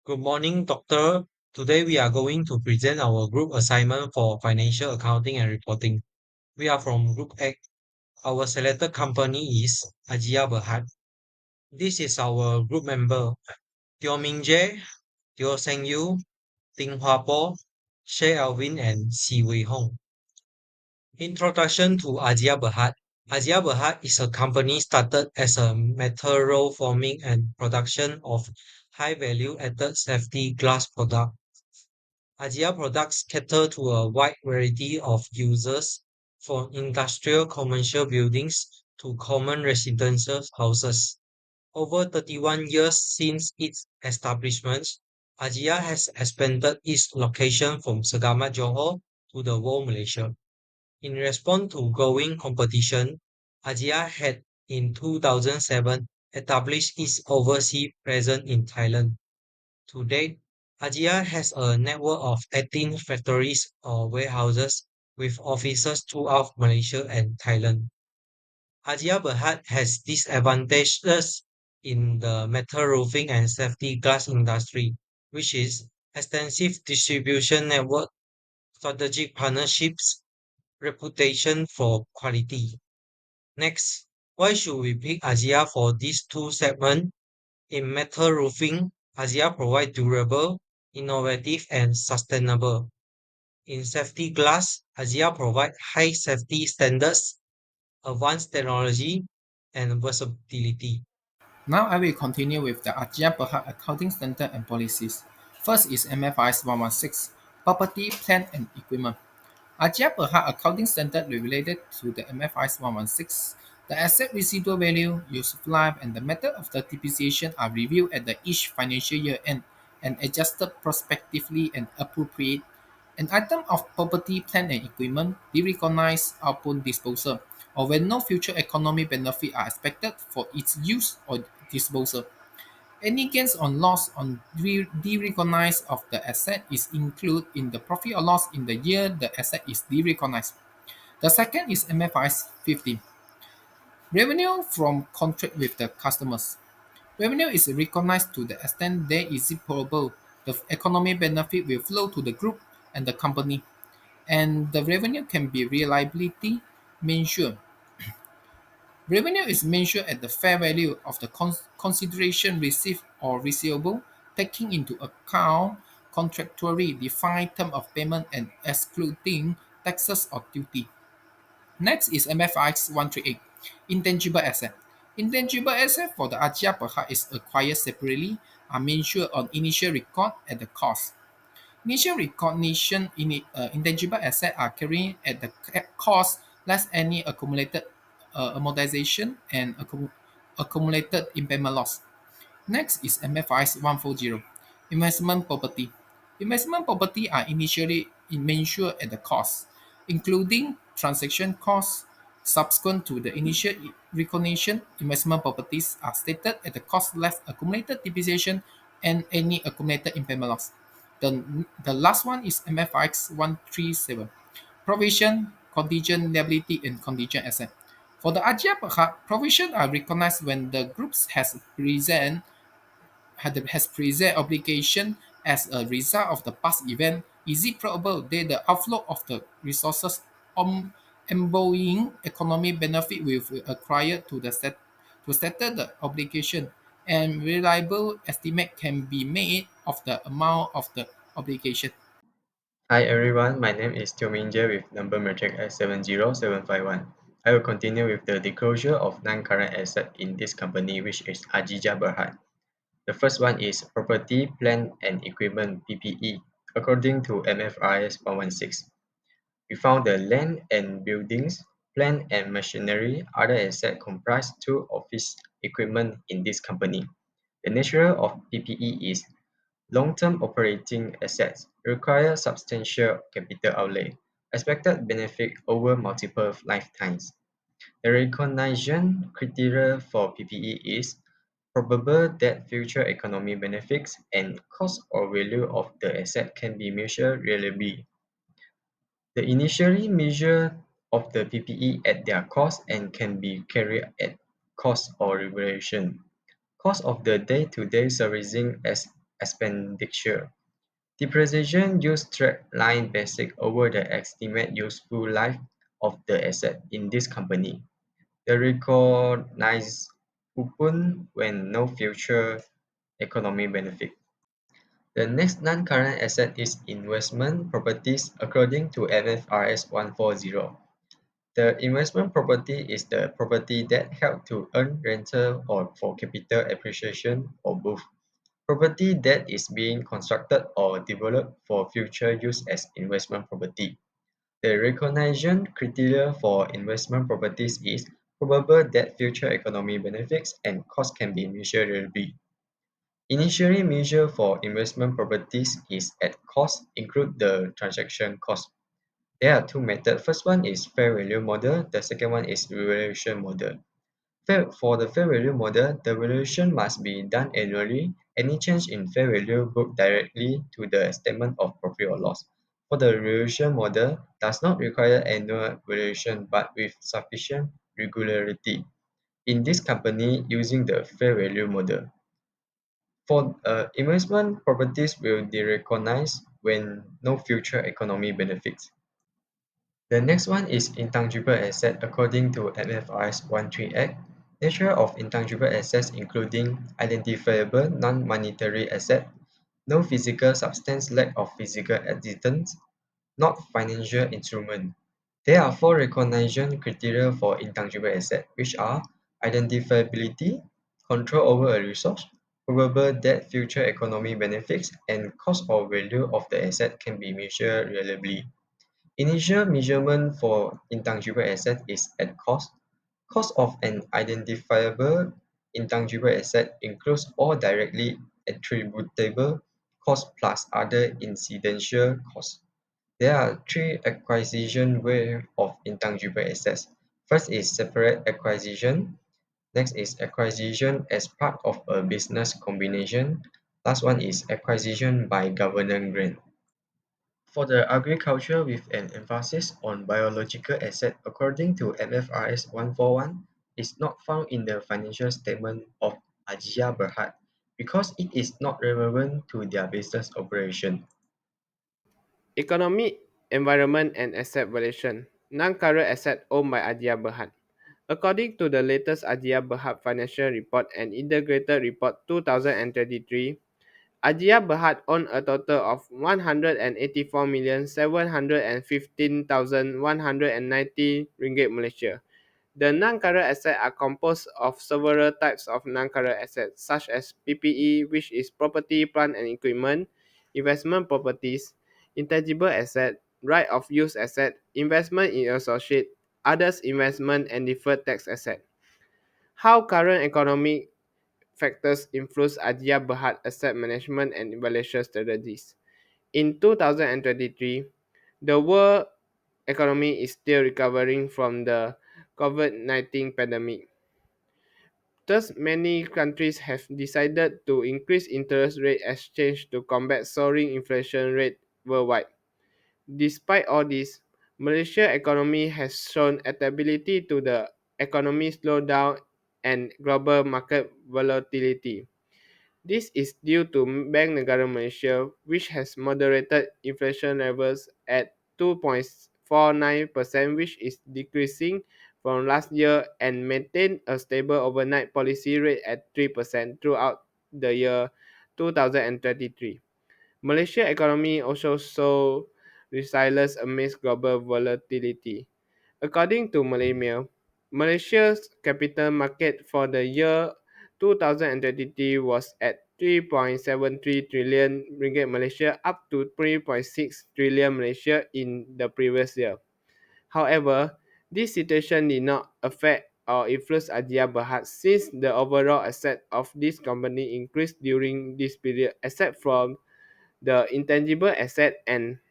Good morning, Doctor. Today we are going to present our group assignment for financial accounting and reporting. We are from Group A. Our selected company is Ajia Berhad. This is our group member, Teo Ming Jae, Teo Seng Yu, Ting Hua Po, SHEH ALVIN, and Si Wei Hong. Introduction to Ajia Berhad. Ajia Berhad is a company started as a metal forming and production of high value added safety glass product. Ajia products cater to a wide variety of users, from industrial commercial buildings to common residential houses. Over 31 years since its establishment, Ajia has expanded its location from Segamat Johor to the whole Malaysia. In response to growing competition, Ajia had in 2007 established its overseas presence in Thailand. To date, Ajia has a network of 18 factories or warehouses with offices throughout Malaysia and Thailand. Ajia Berhad has disadvantages in the metal roofing and safety glass industry, which is extensive distribution network, strategic partnerships, reputation for quality. Next, why should we pick Ajia for these two segments? In metal roofing, Asia provides durable, innovative, and sustainable. In safety glass, Asia provides high safety standards, advanced technology, and versatility. Now I will continue with the Ajia Berhad Accounting Standard and Policies. First is MFIS 116, Property, Plant and Equipment. Ajia Berhad Accounting Standard related to the MFIS 116. The asset residual value, useful life, and the method of the depreciation are reviewed at the each financial year end and adjusted prospectively and appropriate. An item of property, plant, and equipment be recognized upon disposal, or when no future economic benefit are expected for its use or disposal. Any gains or loss on derecognized of the asset is included in the profit or loss in the year the asset is derecognized. The second is MFIS 15. Revenue from contract with the customers. Revenue is recognized to the extent there is probable the economic benefit will flow to the group and the company, and the revenue can be reliability measured. Revenue is measured at the fair value of the consideration received or receivable, taking into account contractually defined term of payment and excluding taxes or duty. Next is MFIX 138, Intangible Asset. Intangible asset for the Ajia Berhad is acquired separately, are measured on initial record at the cost. Initial recognition in intangible assets are carried at the cost less any accumulated amortization and accumulated impairment loss. Next is MFIS 140, Investment Property. Investment property are initially measured at the cost, including transaction costs. Subsequent to the initial recognition, investment properties are stated at the cost less accumulated depreciation and any accumulated impairment loss. The last one is MFX 137, Provision, Contingent Liability, and Contingent Asset. For the Ajia Berhad, provision are recognized when the groups has present obligation as a result of the past event. Is it probable that the outflow of the resources on embodying economic benefit will acquire to settle the obligation, and reliable estimate can be made of the amount of the obligation. Hi everyone, my name is Teo Ming Jae with number matric S70751. I will continue with the disclosure of non-current asset in this company, which is Ajija Berhad. The first one is property, plant and equipment (PPE). According to MFRS 116, we found the land and buildings, plant and machinery, other assets comprise two office equipment in this company. The nature of PPE is long-term operating assets require substantial capital outlay, expected benefit over multiple lifetimes. The recognition criteria for PPE is probable that future economic benefits and cost or value of the asset can be measured reliably. The initially measure of the PPE at their cost and can be carried at cost or revaluation. Cost of the day-to-day servicing as expenditure. Depreciation use straight line basic over the estimate useful life of the asset in this company. The recognized coupon when no future economic benefit. The next non-current asset is investment properties according to MFRS 140. The investment property is the property that help to earn rental or for capital appreciation or both. Property that is being constructed or developed for future use as investment property. The recognition criteria for investment properties is probable that future economic benefits and costs can be measurably. Initially measure for investment properties is at cost include the transaction cost. There are two methods. First one is fair value model. The second one is revaluation model. For the fair value model, the valuation must be done annually. Any change in fair value booked directly to the statement of profit or loss. For the revaluation model, does not require annual valuation but with sufficient regularity. In this company, using the fair value model. For investment properties will be recognized when no future economic benefits. The next one is intangible asset according to MFRS 13 Act. Nature of intangible assets including identifiable non-monetary asset, no physical substance, lack of physical existence, not financial instrument. There are four recognition criteria for intangible asset, which are identifiability, control over a resource, probable that future economic benefits, and cost or value of the asset can be measured reliably. Initial measurement for intangible asset is at cost. Cost of an identifiable intangible asset includes all directly attributable costs plus other incidental costs. There are three acquisition ways of intangible assets. First is separate acquisition. Next is acquisition as part of a business combination. Last one is acquisition by government grant. For the agriculture with an emphasis on biological asset according to MFRS 141 is not found in the financial statement of Ajia Berhad because it is not relevant to their business operation. Economic, environment, and asset valuation. Non-current asset owned by Adia Berhad. According to the latest Adia Berhad Financial Report and Integrated Report 2023, Adia Berhad owned a total of 184,715,190 ringgit Malaysia. The non-current assets are composed of several types of non-current assets, such as PPE, which is property, plant and equipment, investment properties, intangible asset, right of use asset, investment in associate, others investment and deferred tax asset. How current economic factors influence Adia Berhad asset management and valuation strategies. In 2023, the world economy is still recovering from the COVID-19 pandemic. Thus, many countries have decided to increase interest rate exchange to combat soaring inflation rate worldwide. Despite all this, Malaysia's economy has shown adaptability to the economic slowdown and global market volatility. This is due to Bank Negara Malaysia, which has moderated inflation levels at 2.49%, which is decreasing from last year, and maintained a stable overnight policy rate at 3% throughout the year 2023. Malaysia's economy also saw resilience amidst global volatility. According to Malaymail, Malaysia's capital market for the year 2023 was at 3.73 trillion ringgit Malaysia, up to 3.6 trillion Malaysia in the previous year. However, this situation did not affect or influence Adia Berhad since the overall asset of this company increased during this period, except from the intangible asset and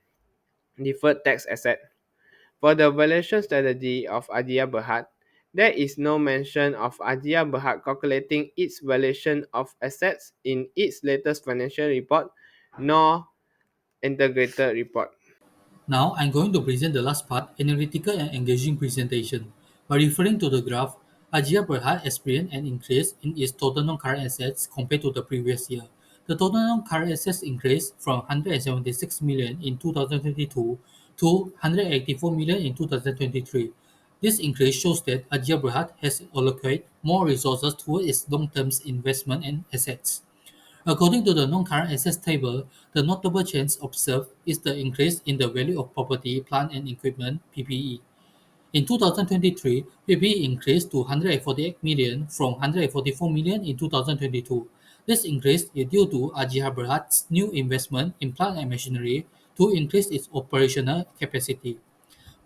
deferred tax asset. For the valuation strategy of Adia Berhad, there is no mention of Adia Berhad calculating its valuation of assets in its latest financial report nor integrated report. Now I'm going to present the last part, analytical and engaging presentation. By referring to the graph, Ajia Berhad experienced an increase in its total non-current assets compared to the previous year. the total non-current assets increased from 176 million in 2022 to 184 million in 2023. This increase shows that Agia Berhad has allocated more resources toward its long-term investment and assets. According to the non-current assets table, the notable change observed is the increase in the value of property, plant and equipment (PPE). In 2023, PPE increased to 148 million from 144 million in 2022. This increase is due to Agia Berhad's new investment in plant and machinery to increase its operational capacity.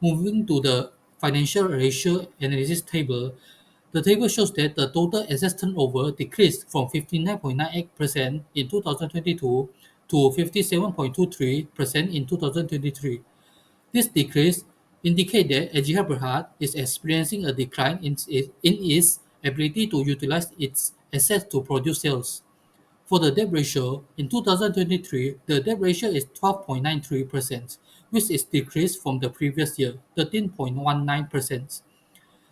Moving to the financial ratio analysis table, the table shows that the total assets turnover decreased from 59.98% in 2022 to 57.23% in 2023. This decrease indicates that Agia Berhad is experiencing a decline in its ability to utilize its assets to produce sales. For the debt ratio, in 2023, the debt ratio is 12.93%, which is decreased from the previous year, 13.19%.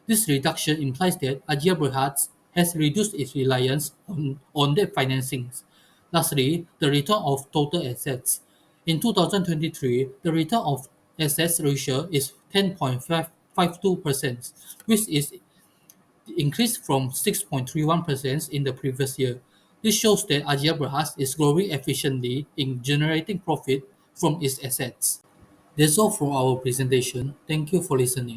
This reduction implies that Agia Berhad has reduced its reliance on debt financings. Lastly, the return of total assets. In 2023, the return of assets ratio is 10.52%, which is increased from 6.31% in the previous year. This shows that Agia Berhad is growing efficiently in generating profit from its assets. That's all for our presentation. Thank you for listening.